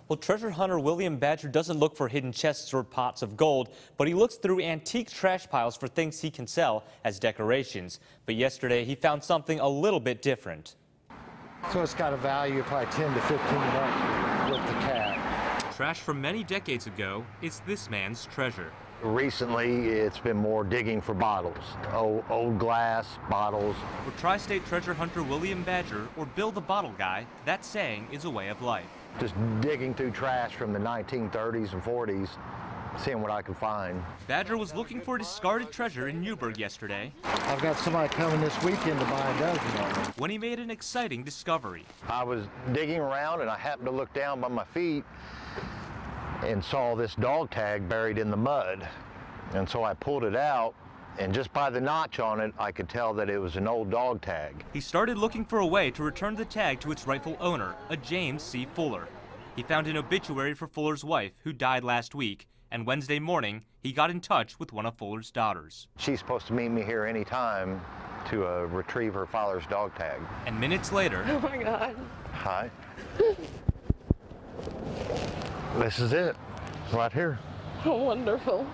Well, treasure hunter William Badger doesn't look for hidden chests or pots of gold, but he looks through antique trash piles for things he can sell as decorations. But yesterday, he found something a little bit different. So it's got a value of probably 10 to 15 bucks with the cat. Trash from many decades ago, it's this man's treasure. Recently, it's been more digging for bottles, old glass bottles. For tri-state treasure hunter William Badger, or Bill the Bottle Guy, that saying is a way of life. Just digging through trash from the 1930s and 40s, seeing what I can find. Badger was looking for discarded treasure in Newburgh yesterday. I've got somebody coming this weekend to buy a dozen of them. When he made an exciting discovery. I was digging around and I happened to look down by my feet and saw this dog tag buried in the mud. And so I pulled it out, and just by the notch on it, I could tell that it was an old dog tag. He started looking for a way to return the tag to its rightful owner, a James C. Fuller. He found an obituary for Fuller's wife, who died last week, and Wednesday morning, he got in touch with one of Fuller's daughters. She's supposed to meet me here any time to retrieve her father's dog tag. And minutes later... Oh my God. Hi. This is it, right here. Oh, wonderful.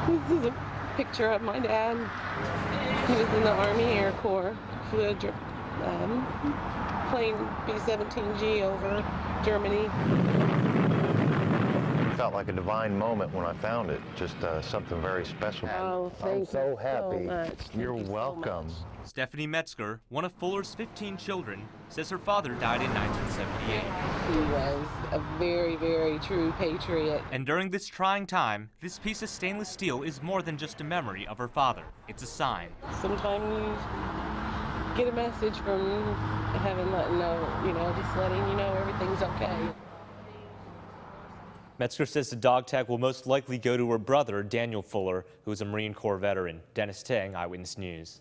This is a picture of my dad. He was in the Army Air Corps, flew a plane B-17G over Germany. Felt like a divine moment when I found it, just something very special. Oh, I'm so happy. much. You're Thank you welcome. so much. Stephanie Metzger, one of Fuller's 15 children, says her father died in 1978. He was a very, very true patriot. And during this trying time, this piece of stainless steel is more than just a memory of her father. It's a sign. Sometimes you get a message from heaven letting know, just letting you know everything's okay. Metzger says the dog tag will most likely go to her brother, Daniel Fuller, who is a Marine Corps veteran. Dennis Tang, Eyewitness News.